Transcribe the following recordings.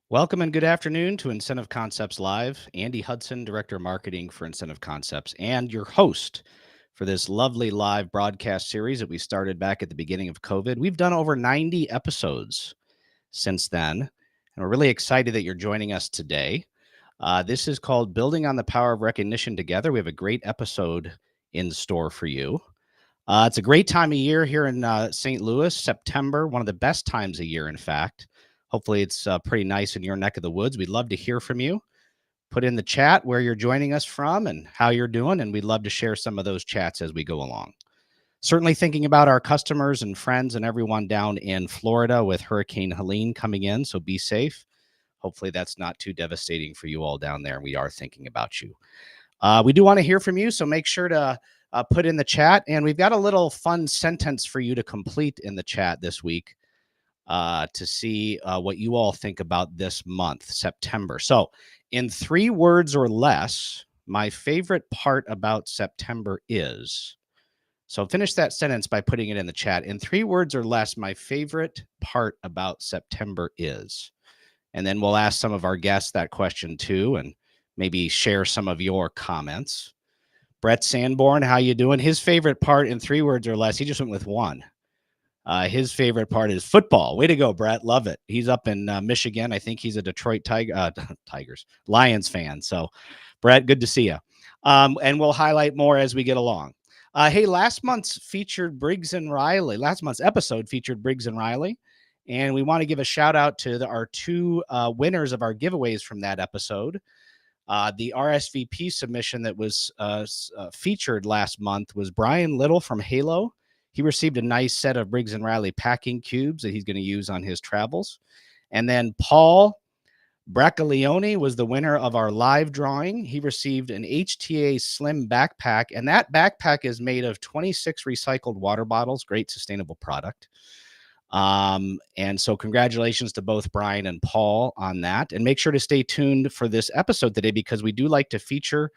Welcome and good afternoon to Incentive Concepts Live. Andy Hudson, Director of Marketing for Incentive Concepts, and your host for this lovely live broadcast series that we started back at the beginning of COVID. We've done over 90 episodes since then, and we're really excited that you're joining us today. This is called Building on the Power of Recognition Together. We have a great episode in store for you. It's a great time of year here in St. Louis, September, one of the best times of year, in fact. Hopefully, it's pretty nice in your neck of the woods. We'd love to hear from you. Put in the chat where you're joining us from and how you're doing, and we'd love to share some of those chats as we go along. Certainly thinking about our customers and friends and everyone down in Florida with Hurricane Helene coming in, so be safe. Hopefully, that's not too devastating for you all down there. We are thinking about you. We do want to hear from you, so make sure to put in the chat. And we've got a little fun sentence for you to complete in the chat this week to see what you all think about this month, September. So, in 3 words or less, my favorite part about September is. So, finish that sentence by putting it in the chat. In 3 words or less, my favorite part about September is. And then we'll ask some of our guests that question too, and maybe share some of your comments. Brett Sanborn, how you doing? His favorite part in 3 words or less, he just went with 1. His favorite part is football. Way to go, Brett. Love it. He's up in Michigan. I think he's a Detroit Lions fan. So, Brett, good to see you. And we'll highlight more as we get along. Hey, last month's episode featured Briggs and Riley. And we want to give a shout out to our 2 winners of our giveaways from that episode. The RSVP submission that was featured last month was Brian Little from Halo. He received a nice set of Briggs & Riley packing cubes that he's going to use on his travels. And then Paul Bracciolione was the winner of our live drawing. He received an HTA Slim backpack, and that backpack is made of 26 recycled water bottles. Great sustainable product. And so congratulations to both Brian and Paul on that. And make sure to stay tuned for this episode today, because we do like to feature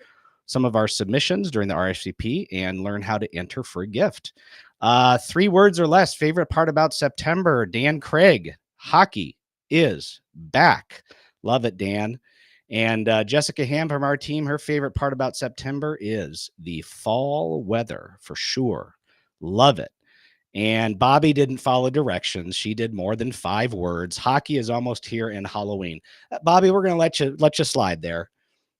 some of our submissions during the RSVP and learn how to enter for a gift. 3 words or less, favorite part about September. Dan Craig, hockey is back. Love it, Dan. And Jessica Ham from our team, her favorite part about September is the fall weather for sure. Love it. And Bobby didn't follow directions. She did more than 5 words. Hockey is almost here and Halloween. Bobby, we're going to let you slide there.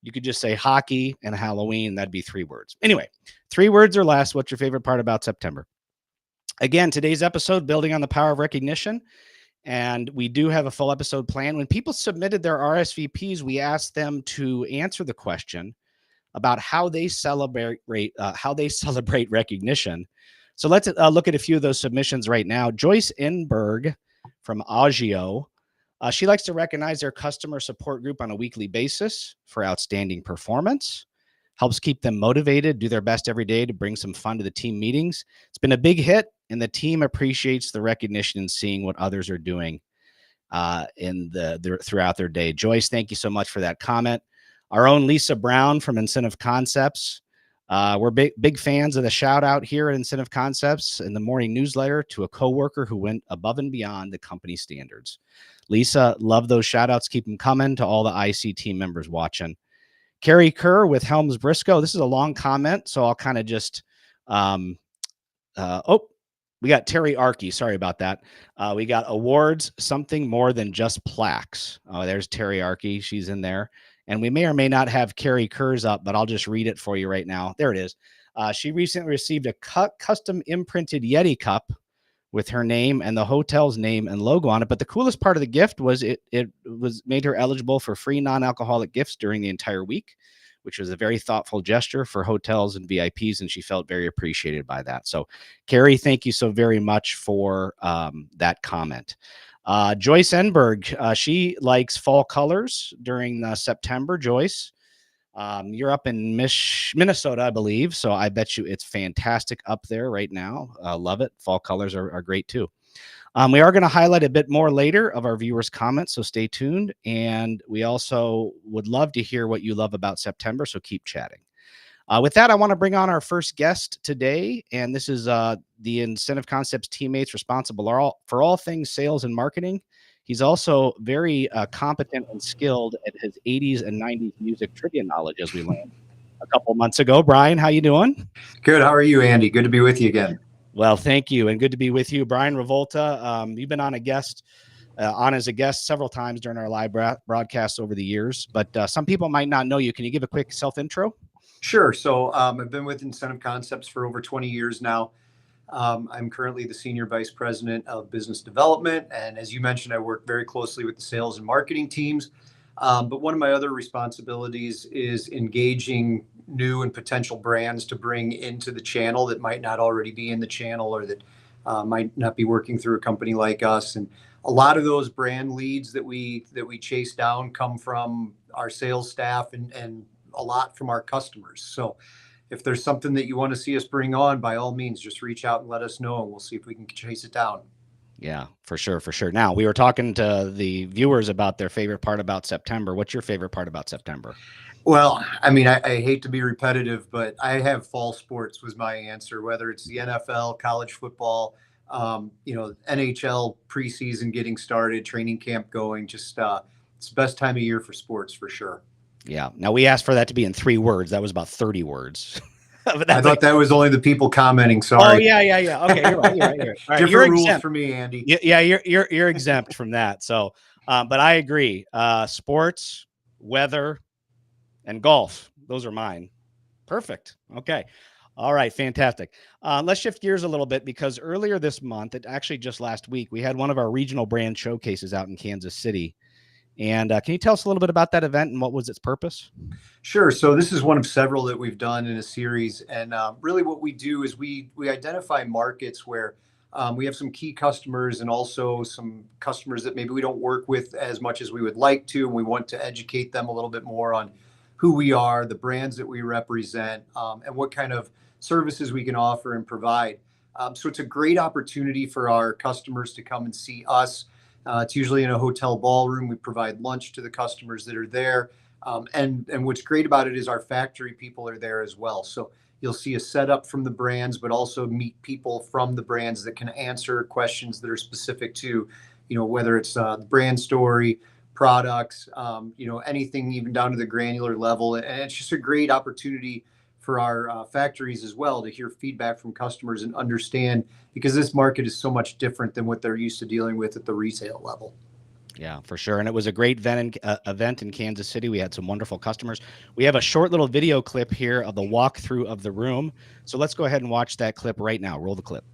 You could just say hockey and Halloween. That'd be 3 words. Anyway, 3 words or less. What's your favorite part about September? Again, today's episode, building on the power of recognition. And we do have a full episode planned. When people submitted their RSVPs, we asked them to answer the question about how they celebrate recognition. So let's look at a few of those submissions right now. Joyce Enberg from Agio. She likes to recognize their customer support group on a weekly basis for outstanding performance. Helps keep them motivated, do their best every day to bring some fun to the team meetings. It's been a big hit, and the team appreciates the recognition and seeing what others are doing throughout their day. Joyce, thank you so much for that comment. Our own Lisa Brown from Incentive Concepts. We're big fans of the shout out here at Incentive Concepts in the morning newsletter to a coworker who went above and beyond the company standards. Lisa, love those shout outs. Keep them coming to all the IC team members watching. Carrie Kerr with Helms Briscoe. This is a long comment, so I'll kind of just, we got Terry Arkey. Sorry about that. We got awards, something more than just plaques. Oh, there's Terry Arkey. She's in there. And we may or may not have Carrie Kerr's up, but I'll just read it for you right now. There it is. She recently received a custom imprinted Yeti cup with her name and the hotel's name and logo on it. But the coolest part of the gift was it was made her eligible for free non-alcoholic gifts during the entire week, which was a very thoughtful gesture for hotels and VIPs, and she felt very appreciated by that. So, Carrie, thank you so very much for that comment. Joyce Enberg, she likes fall colors during September. Joyce, you're up in Minnesota, I believe. So I bet you it's fantastic up there right now. Love it. Fall colors are great too. We are going to highlight a bit more later of our viewers' comments, so stay tuned. And we also would love to hear what you love about September, so keep chatting. With that, I want to bring on our first guest today, and this is the Incentive Concepts teammates responsible for all things sales and marketing. He's also very competent and skilled at his 80s and 90s music trivia knowledge as we learned a couple months ago. Brian, how you doing? Good. How are you, Andy? Good to be with you again. Well, thank you, and good to be with you. Brian Revolta, you've been on as a guest several times during our live broadcasts over the years, but some people might not know you. Can you give a quick self-intro? Sure. So I've been with Incentive Concepts for over 20 years now. I'm currently the Senior Vice President of Business Development. And as you mentioned, I work very closely with the sales and marketing teams. But one of my other responsibilities is engaging new and potential brands to bring into the channel that might not already be in the channel, or that might not be working through a company like us. And a lot of those brand leads that we chase down come from our sales staff and a lot from our customers. So if there's something that you want to see us bring on, by all means, just reach out and let us know, and we'll see if we can chase it down. Yeah, for sure. For sure. Now, we were talking to the viewers about their favorite part about September. What's your favorite part about September? Well, I mean, I hate to be repetitive, but I have fall sports was my answer, whether it's the NFL, college football, NHL preseason getting started, training camp going, just it's the best time of year for sports for sure. Yeah. Now, we asked for that to be in 3 words. That was about 30 words. I thought that was only the people commenting. Sorry. Oh, yeah. Okay, you're right. All right, Different rules for me, Andy. Yeah, you're exempt from that. So, but I agree. Sports, weather, and golf. Those are mine. Perfect. Okay. All right. Fantastic. Let's shift gears a little bit, because earlier this month, actually just last week, we had one of our regional brand showcases out in Kansas City. And can you tell us a little bit about that event and what was its purpose? Sure. So this is one of several that we've done in a series. And really what we do is we identify markets where we have some key customers, and also some customers that maybe we don't work with as much as we would like to. And we want to educate them a little bit more on who we are, the brands that we represent, and what kind of services we can offer and provide. So it's a great opportunity for our customers to come and see us. It's usually in a hotel ballroom. We provide lunch to the customers that are there. And what's great about it is our factory people are there as well. So you'll see a setup from the brands, but also meet people from the brands that can answer questions that are specific to, whether it's the brand story, products, anything even down to the granular level. And it's just a great opportunity for our factories as well to hear feedback from customers and understand, because this market is so much different than what they're used to dealing with at the retail level. Yeah, for sure. And it was a great event in Kansas City. We had some wonderful customers. We have a short little video clip here of the walkthrough of the room. So let's go ahead and watch that clip right now. Roll the clip.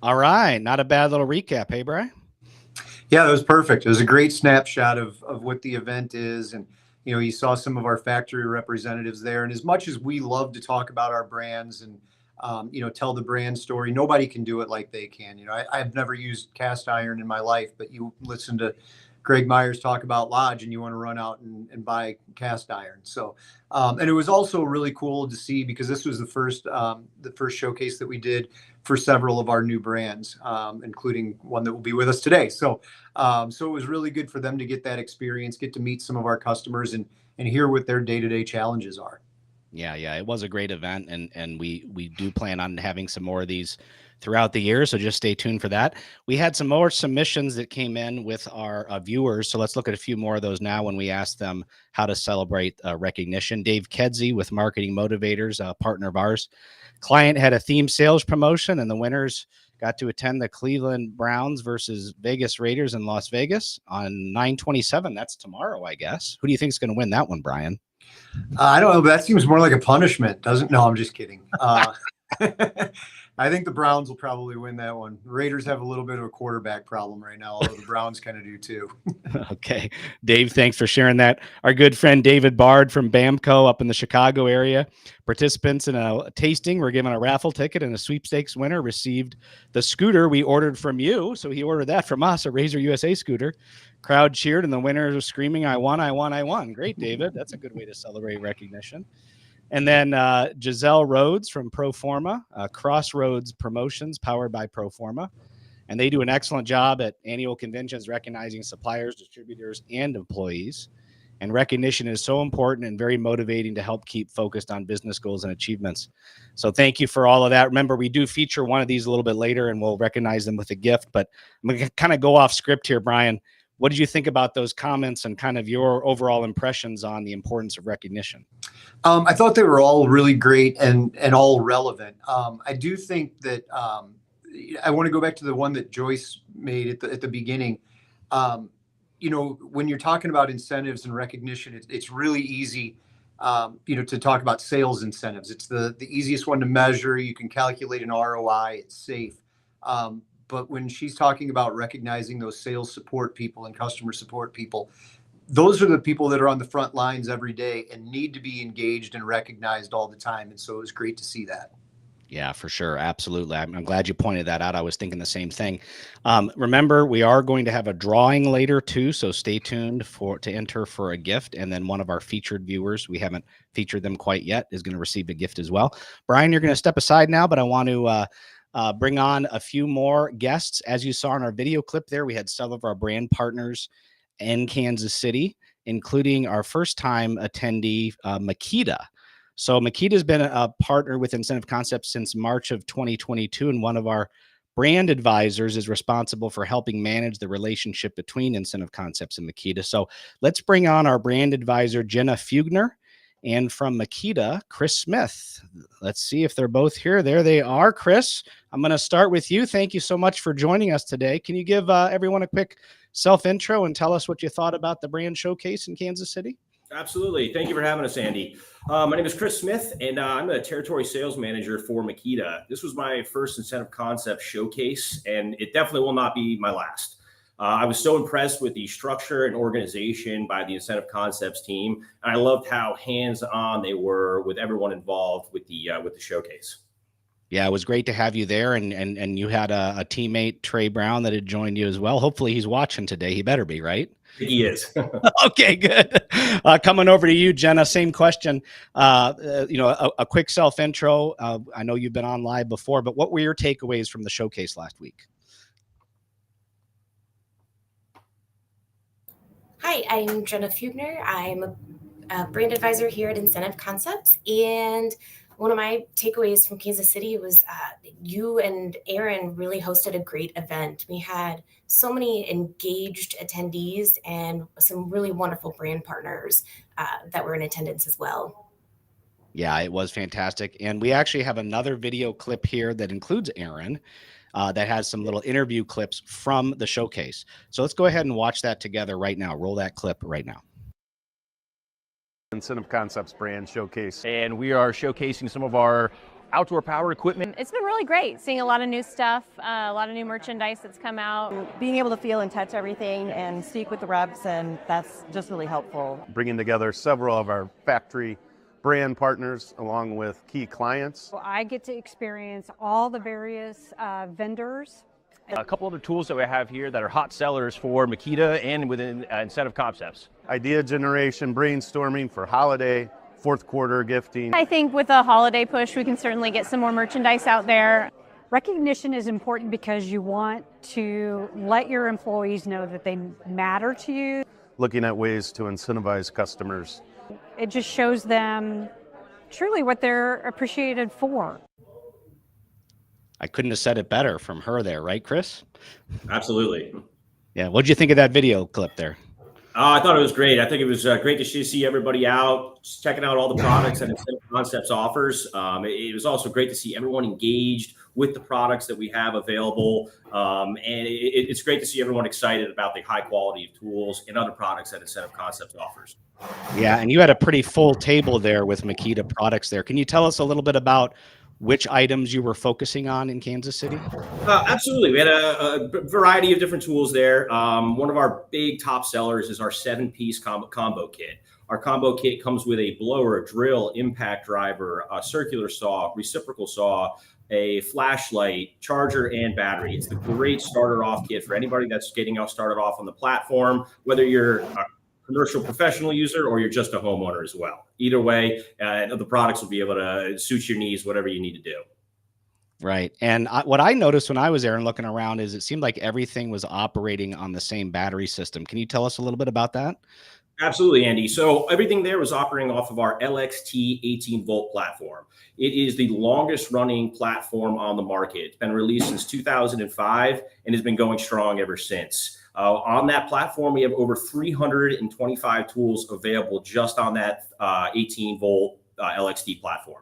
All right. Not a bad little recap. Hey, Brian? Yeah, that was perfect. It was a great snapshot of what the event is. And, you saw some of our factory representatives there. And as much as we love to talk about our brands and, tell the brand story, nobody can do it like they can. I've never used cast iron in my life, but you listen to Greg Myers talk about Lodge and you want to run out and buy cast iron. So, and it was also really cool to see because this was the first showcase that we did for several of our new brands, including one that will be with us today. So, so it was really good for them to get that experience, get to meet some of our customers and hear what their day-to-day challenges are. Yeah, it was a great event, and we do plan on having some more of these throughout the year. So just stay tuned for that. We had some more submissions that came in with our viewers. So let's look at a few more of those now when we asked them how to celebrate recognition. Dave Kedzie with Marketing Motivators, a partner of ours. Client had a theme sales promotion, and the winners got to attend the Cleveland Browns versus Vegas Raiders in Las Vegas on 9/27. That's tomorrow, I guess. Who do you think is going to win that one, Brian? I don't know, but that seems more like a punishment, doesn't? No, I'm just kidding. I think the Browns will probably win that one. The Raiders have a little bit of a quarterback problem right now, although the Browns kind of do too. Okay. Dave, thanks for sharing that. Our good friend David Bard from Bamco up in the Chicago area. Participants in a tasting were given a raffle ticket, and a sweepstakes winner received the scooter we ordered from you. So he ordered that from us, a Razor USA scooter. Crowd cheered, and the winners were screaming, "I won, I won, I won." Great, David. That's a good way to celebrate recognition. And then Giselle Rhodes from Proforma, Crossroads Promotions, powered by Proforma. And they do an excellent job at annual conventions recognizing suppliers, distributors, and employees. And recognition is so important and very motivating to help keep focused on business goals and achievements. So thank you for all of that. Remember, we do feature one of these a little bit later, and we'll recognize them with a gift. But I'm going to kind of go off script here, Brian. What did you think about those comments and kind of your overall impressions on the importance of recognition? I thought they were all really great and all relevant. I do think that I want to go back to the one that Joyce made at the beginning. When you're talking about incentives and recognition, it's really easy, to talk about sales incentives. It's the easiest one to measure. You can calculate an ROI. It's safe. But when she's talking about recognizing those sales support people and customer support people, those are the people that are on the front lines every day and need to be engaged and recognized all the time. And so it was great to see that. Yeah, for sure. Absolutely. I'm glad you pointed that out. I was thinking the same thing. Remember, we are going to have a drawing later too, so stay tuned to enter for a gift. And then one of our featured viewers, we haven't featured them quite yet, is going to receive a gift as well. Brian, you're going to step aside now, but I want to bring on a few more guests. As you saw in our video clip there, we had some of our brand partners in Kansas City, including our first-time attendee, Makita. So Makita has been a partner with Incentive Concepts since March of 2022, and one of our brand advisors is responsible for helping manage the relationship between Incentive Concepts and Makita. So let's bring on our brand advisor, Jenna Fugner, and from Makita, Chris Smith. Let's see if they're both here. There they are. Chris, I'm going to start with you. Thank you so much for joining us today. Can you give everyone a quick self-intro and tell us what you thought about the brand showcase in Kansas City? Absolutely. Thank you for having us, Andy. My name is Chris Smith, and I'm the territory sales manager for Makita. This was my first Incentive Concepts showcase, and it definitely will not be my last. I was so impressed with the structure and organization by the Incentive Concepts team, and I loved how hands-on they were with everyone involved with the showcase. Yeah, it was great to have you there, and you had a teammate, Trey Brown, that had joined you as well. Hopefully he's watching today. He better be, right? He is. Okay, good. Coming over to you, Jenna, same question. A quick self-intro. I know you've been on live before, but what were your takeaways from the showcase last week? Hi, I'm Jenna Fugner. I'm a brand advisor here at Incentive Concepts, and one of my takeaways from Kansas City was you and Aaron really hosted a great event. We had so many engaged attendees and some really wonderful brand partners that were in attendance as well. Yeah, it was fantastic. And we actually have another video clip here that includes Aaron that has some little interview clips from the showcase. So let's go ahead and watch that together right now. Roll that clip right now. Incentive Concepts brand showcase. And we are showcasing some of our outdoor power equipment. It's been really great seeing a lot of new stuff, a lot of new merchandise that's come out. Being able to feel and touch everything and speak with the reps, and that's just really helpful. Bringing together several of our factory brand partners along with key clients. I get to experience all the various vendors A couple other tools that we have here that are hot sellers for Makita and within Incentive Concepts. Idea generation, brainstorming for holiday, fourth quarter gifting. I think with a holiday push, we can certainly get some more merchandise out there. Recognition is important because you want to let your employees know that they matter to you. Looking at ways to incentivize customers. It just shows them truly what they're appreciated for. I couldn't have said it better from her there, right, Chris? Absolutely. Yeah. What'd you think of that video clip there? I thought it was great. I think it was great to see everybody out, checking out all the products that Incentive Concepts offers. It was also great to see everyone engaged with the products that we have available. And it's great to see everyone excited about the high quality of tools and other products that Incentive Concepts offers. Yeah. And you had a pretty full table there with Makita products there. Can you tell us a little bit about which items you were focusing on in Kansas City? Absolutely. We had a variety of different tools there. One of our big top sellers is our 7-piece combo kit. Our combo kit comes with a blower, a drill, impact driver, a circular saw, reciprocal saw, a flashlight, charger, and battery. It's the great starter off kit for anybody that's getting out started off on the platform, whether you're a commercial professional user or you're just a homeowner as well. Either way, the products will be able to suit your needs, whatever you need to do. Right. And what I noticed when I was there and looking around is it seemed like everything was operating on the same battery system. Can you tell us a little bit about that? Absolutely, Andy. So everything there was operating off of our LXT 18-volt platform. It is the longest running platform on the market. It's been released since 2005 and has been going strong ever since. On that platform, we have over 325 tools available just on that 18-volt LXT platform.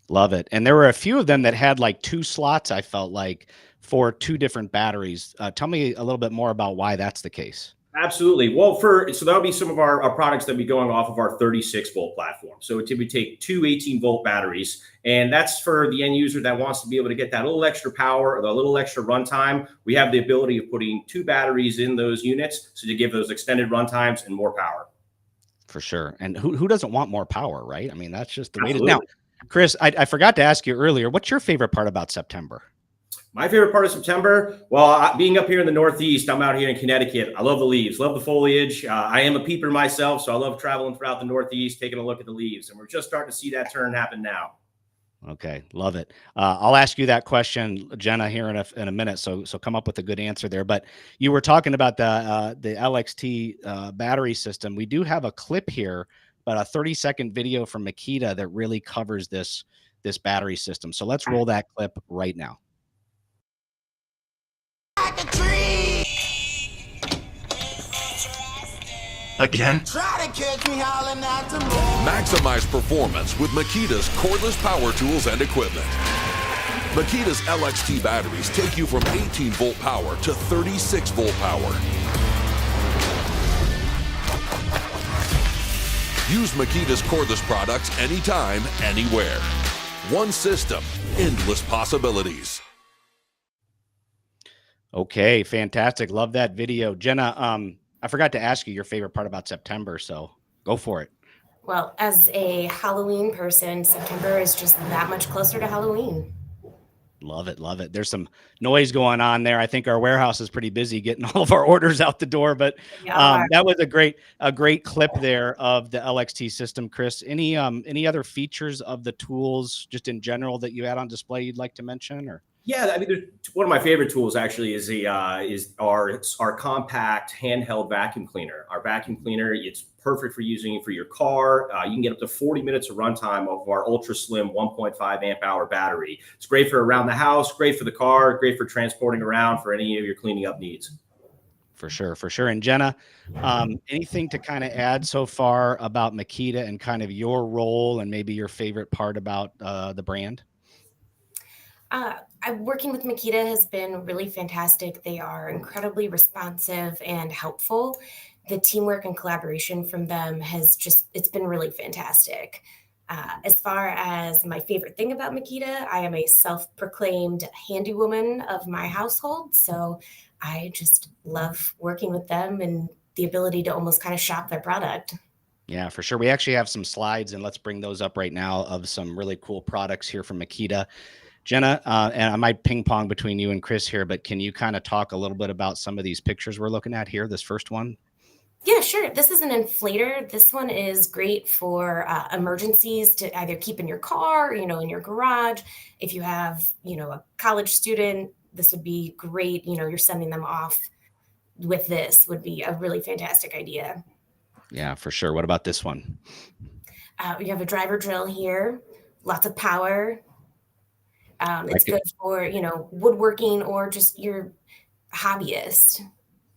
Love it. And there were a few of them that had like 2 slots, I felt like, for 2 different batteries. Tell me a little bit more about why that's the case. Absolutely. Well, so that'll be some of our products that be going off of our 36-volt platform. So it would take 2 18-volt batteries, and that's for the end user that wants to be able to get that little extra power or the little extra runtime. We have the ability of putting 2 batteries in those units, so to give those extended runtimes and more power. For sure. And who doesn't want more power, right? I mean, that's just the way it is. Absolutely. Now, Chris, I forgot to ask you earlier, what's your favorite part about September? My favorite part of September, well, being up here in the Northeast, I'm out here in Connecticut. I love the leaves, love the foliage. I am a peeper myself, so I love traveling throughout the Northeast, taking a look at the leaves. And we're just starting to see that turn happen now. Okay, love it. I'll ask you that question, Jenna, here in a minute. So come up with a good answer there. But you were talking about the LXT battery system. We do have a clip here, but a 30-second video from Makita that really covers this battery system. So let's roll that clip right now. Again? Maximize performance with Makita's cordless power tools and equipment. Makita's LXT batteries take you from 18-volt power to 36-volt power. Use Makita's cordless products anytime, anywhere. One system, endless possibilities. Okay, fantastic. Love that video. Jenna, I forgot to ask you your favorite part about September, so go for it. Well, as a Halloween person, September is just that much closer to Halloween. Love it. Love it. There's some noise going on there. I think our warehouse is pretty busy getting all of our orders out the door, but that was a great clip there of the LXT system. Chris, any other features of the tools just in general that you had on display you'd like to mention? Or Yeah, I mean, one of my favorite tools actually is our compact handheld vacuum cleaner. Our vacuum cleaner, it's perfect for using for your car. You can get up to 40 minutes of runtime of our ultra slim 1.5 amp hour battery. It's great for around the house, great for the car, great for transporting around for any of your cleaning up needs. For sure, for sure. And Jenna, anything to kind of add so far about Makita and kind of your role and maybe your favorite part about the brand? Working with Makita has been really fantastic. They are incredibly responsive and helpful. The teamwork and collaboration from them it's been really fantastic. As far as my favorite thing about Makita, I am a self-proclaimed handy woman of my household. So I just love working with them and the ability to almost kind of shop their product. Yeah, for sure. We actually have some slides, and let's bring those up right now of some really cool products here from Makita. Jenna, and I might ping pong between you and Chris here, but can you kind of talk a little bit about some of these pictures we're looking at here? This first one. Yeah, sure. This is an inflator. This one is great for emergencies to either keep in your car, in your garage. If you have, a college student, this would be great. You're sending them off with this would be a really fantastic idea. Yeah, for sure. What about this one? You have a driver drill here, lots of power. It's good for, woodworking or just your hobbyist.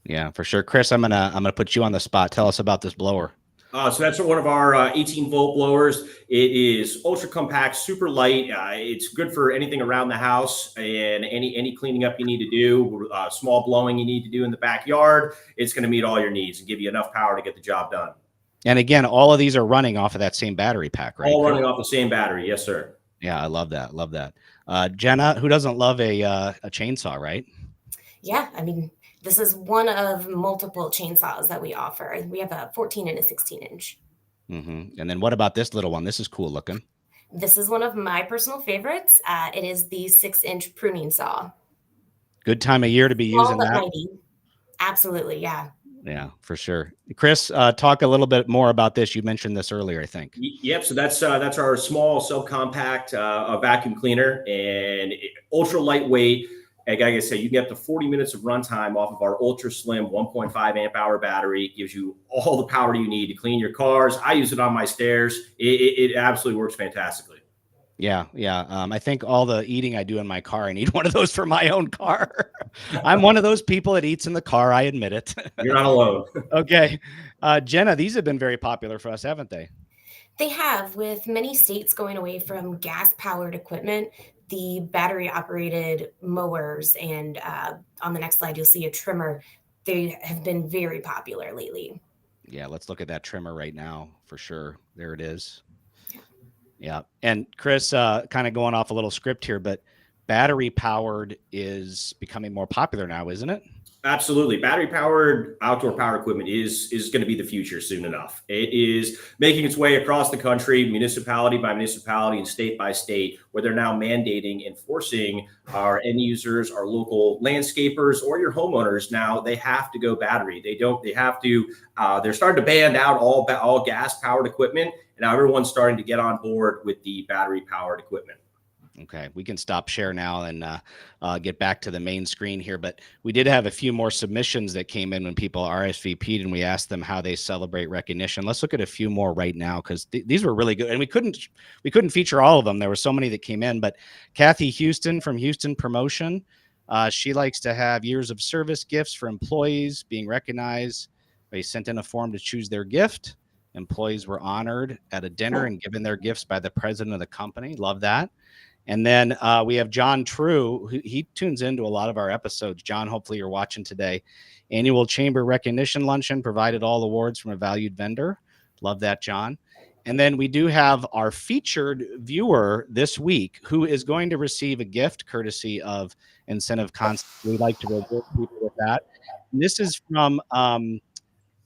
Yeah, for sure. Chris, I'm gonna put you on the spot. Tell us about this blower. So that's one of our 18-volt blowers. It is ultra compact, super light. It's good for anything around the house and any cleaning up you need to do, small blowing you need to do in the backyard. It's going to meet all your needs and give you enough power to get the job done. And again, all of these are running off of that same battery pack, right? All running off the same battery. Yes, sir. Yeah, I love that. Love that. Jenna, who doesn't love a chainsaw, right? Yeah, I mean, this is one of multiple chainsaws that we offer. We have a 14 and a 16-inch. Mm-hmm. And then what about this little one? This is cool looking. This is one of my personal favorites. It is the 6-inch pruning saw. Good time of year to be using that. Mighty. Absolutely, yeah. Yeah, for sure. Chris, talk a little bit more about this. You mentioned this earlier, I think. Yep. So that's our small subcompact vacuum cleaner, and ultra lightweight. And like I said, you can get up to 40 minutes of runtime off of our ultra slim 1.5 amp hour battery. It gives you all the power you need to clean your cars. I use it on my stairs. It absolutely works fantastically. Yeah. I think all the eating I do in my car, I need one of those for my own car. I'm one of those people that eats in the car. I admit it. You're not alone. Okay. Jenna, these have been very popular for us, haven't they? They have, with many states going away from gas-powered equipment, the battery-operated mowers, and on the next slide, you'll see a trimmer. They have been very popular lately. Yeah, let's look at that trimmer right now for sure. There it is. Yeah. And Chris, kind of going off a little script here, but battery powered is becoming more popular now, isn't it? Absolutely. Battery powered outdoor power equipment is going to be the future soon enough. It is making its way across the country, municipality by municipality and state by state, where they're now mandating and forcing our end users, our local landscapers, or your homeowners. Now they have to go battery. They're starting to ban out all gas powered equipment. And now everyone's starting to get on board with the battery powered equipment. Okay, we can stop share now and get back to the main screen here. But we did have a few more submissions that came in when people RSVP'd, and we asked them how they celebrate recognition. Let's look at a few more right now because these were really good, and we couldn't feature all of them. There were so many that came in. But Kathy Houston from Houston Promotion, she likes to have years of service gifts for employees being recognized. They sent in a form to choose their gift. Employees were honored at a dinner and given their gifts by the president of the company. Love that. And then we have John True, who he tunes into a lot of our episodes. John, hopefully you're watching today. Annual Chamber Recognition Luncheon provided all awards from a valued vendor. Love that, John. And then we do have our featured viewer this week who is going to receive a gift courtesy of Incentive Concepts. We like to reward people with that. And this is from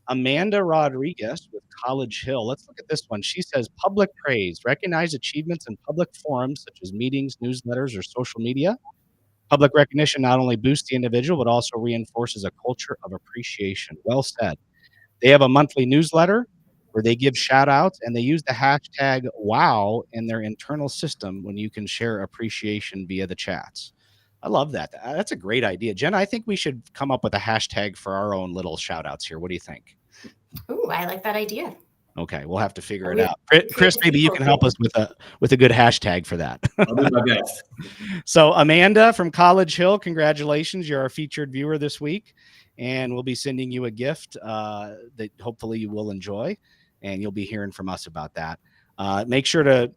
Amanda Rodriguez with College Hill. Let's look at this one. She says, public praise, recognize achievements in public forums such as meetings, newsletters, or social media. Public recognition not only boosts the individual, but also reinforces a culture of appreciation. Well said. They have a monthly newsletter where they give shout outs, and they use the hashtag WOW in their internal system when you can share appreciation via the chats. I love that. That's a great idea. Jen, I think we should come up with a hashtag for our own little shout outs here. What do you think? Ooh, I like that idea. Okay, we'll have to figure it out. Chris, maybe you can help us with a good hashtag for that. I'll do my best. So Amanda from College Hill, congratulations. You're our featured viewer this week, and we'll be sending you a gift that hopefully you will enjoy, and you'll be hearing from us about that. Make sure to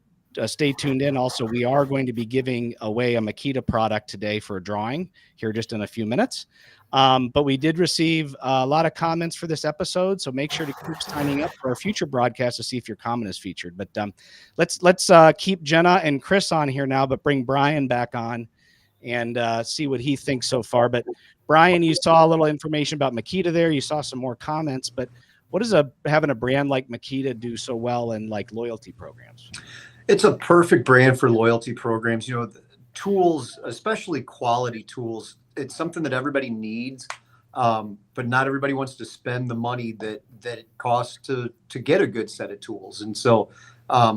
stay tuned in. Also, we are going to be giving away a Makita product today for a drawing here just in a few minutes. But we did receive a lot of comments for this episode, so make sure to keep signing up for our future broadcast to see if your comment is featured. But let's keep Jenna and Chris on here now, but bring Brian back on and see what he thinks so far. But Brian, you saw a little information about Makita there. You saw some more comments, but what does having a brand like Makita do so well in like loyalty programs? It's a perfect brand for loyalty programs. tools, especially quality tools, it's something that everybody needs, but not everybody wants to spend the money that it costs to get a good set of tools. And so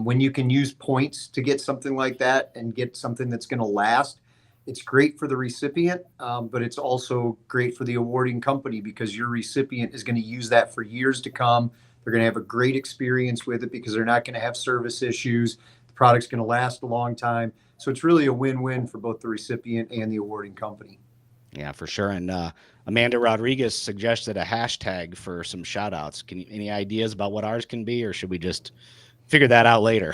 when you can use points to get something like that and get something that's going to last, it's great for the recipient, but it's also great for the awarding company, because your recipient is going to use that for years to come. They're going to have a great experience with it because they're not going to have service issues. The product's going to last a long time. So it's really a win-win for both the recipient and the awarding company. Yeah, for sure. And Amanda Rodriguez suggested a hashtag for some shout outs. Any ideas about what ours can be, or should we just figure that out later?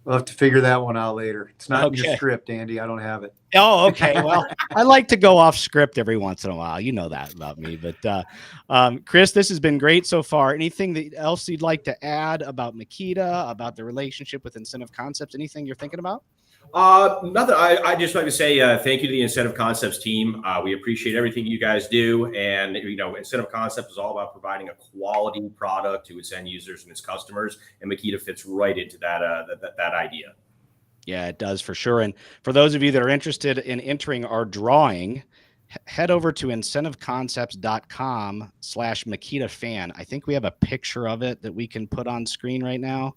We'll have to figure that one out later. It's not in your Okay. script, Andy. I don't have it. Oh, okay. Well, I like to go off script every once in a while. You know that about me. But Chris, this has been great so far. Anything else you'd like to add about Makita, about the relationship with Incentive Concepts? Anything you're thinking about? Nothing. I just like to say thank you to the Incentive Concepts team. We appreciate everything you guys do. And, Incentive Concepts is all about providing a quality product to its end users and its customers. And Makita fits right into that idea. Yeah, it does for sure. And for those of you that are interested in entering our drawing, head over to incentiveconcepts.com/Makita fan. I think we have a picture of it that we can put on screen right now.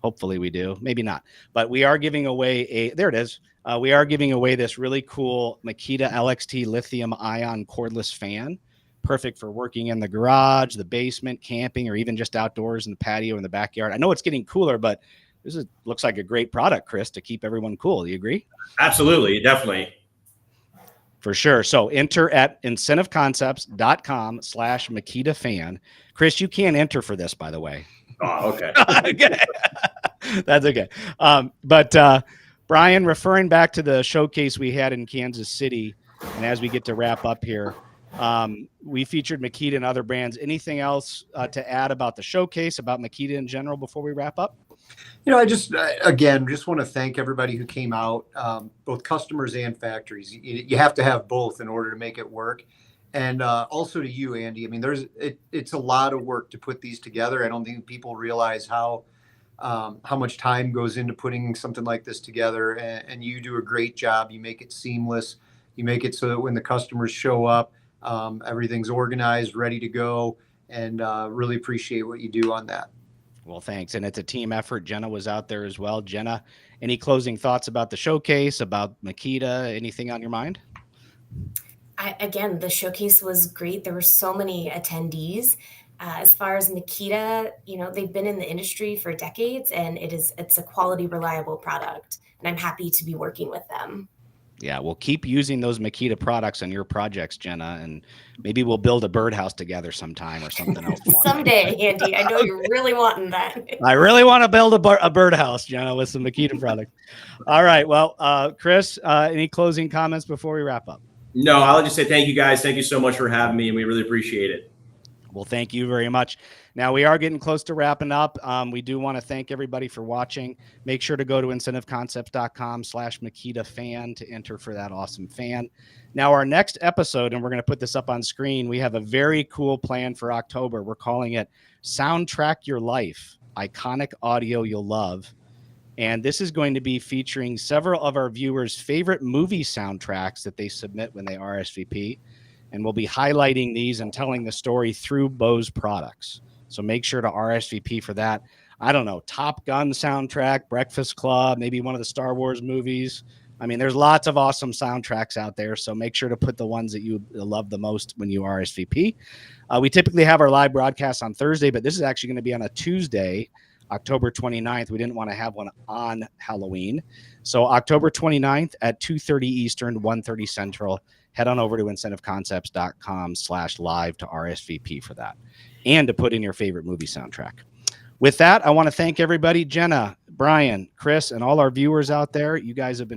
Hopefully we do, maybe not, but we are giving away there it is. We are giving away this really cool Makita LXT lithium ion cordless fan. Perfect for working in the garage, the basement, camping, or even just outdoors in the patio in the backyard. I know it's getting cooler, but looks like a great product, Chris, to keep everyone cool. Do you agree? Absolutely. Definitely. For sure. So enter at incentiveconcepts.com/Makita fan. Chris, you can't enter for this, by the way. Oh, okay. Okay. That's okay. But Brian, referring back to the showcase we had in Kansas City, and as we get to wrap up here, we featured Makita and other brands. Anything else to add about the showcase, about Makita in general before we wrap up? I just want to thank everybody who came out, both customers and factories. You have to have both in order to make it work. And also to you, Andy. I mean, it's a lot of work to put these together. I don't think people realize how much time goes into putting something like this together. And you do a great job. You make it seamless. You make it so that when the customers show up, everything's organized, ready to go. And really appreciate what you do on that. Well, thanks. And it's a team effort. Jenna was out there as well. Jenna, any closing thoughts about the showcase, about Makita, anything on your mind? Again, the showcase was great. There were so many attendees. As far as Makita, they've been in the industry for decades, and it's a quality, reliable product. And I'm happy to be working with them. Yeah, we'll keep using those Makita products on your projects, Jenna, and maybe we'll build a birdhouse together sometime or something else. Someday, Andy. I know you're really wanting that. I really want to build a birdhouse, Jenna, with some Makita products. All right. Well, Chris, any closing comments before we wrap up? No, I'll just say thank you, guys. Thank you so much for having me, and we really appreciate it. Well, thank you very much. Now, we are getting close to wrapping up. We do want to thank everybody for watching. Make sure to go to incentiveconcepts.com/Makita fan to enter for that awesome fan. Now, our next episode, and we're going to put this up on screen, we have a very cool plan for October. We're calling it Soundtrack Your Life, Iconic Audio You'll Love. And this is going to be featuring several of our viewers' favorite movie soundtracks that they submit when they RSVP. And we'll be highlighting these and telling the story through Bose products. So make sure to RSVP for that. I don't know, Top Gun soundtrack, Breakfast Club, maybe one of the Star Wars movies. I mean, there's lots of awesome soundtracks out there. So make sure to put the ones that you love the most when you RSVP. We typically have our live broadcast on Thursday, but this is actually going to be on a Tuesday, October 29th. We didn't want to have one on Halloween. So October 29th at 2:30 Eastern, 1:30 Central. Head on over to incentiveconcepts.com/live to RSVP for that and to put in your favorite movie soundtrack. With that, I want to thank everybody, Jenna, Brian, Chris, and all our viewers out there. You guys have been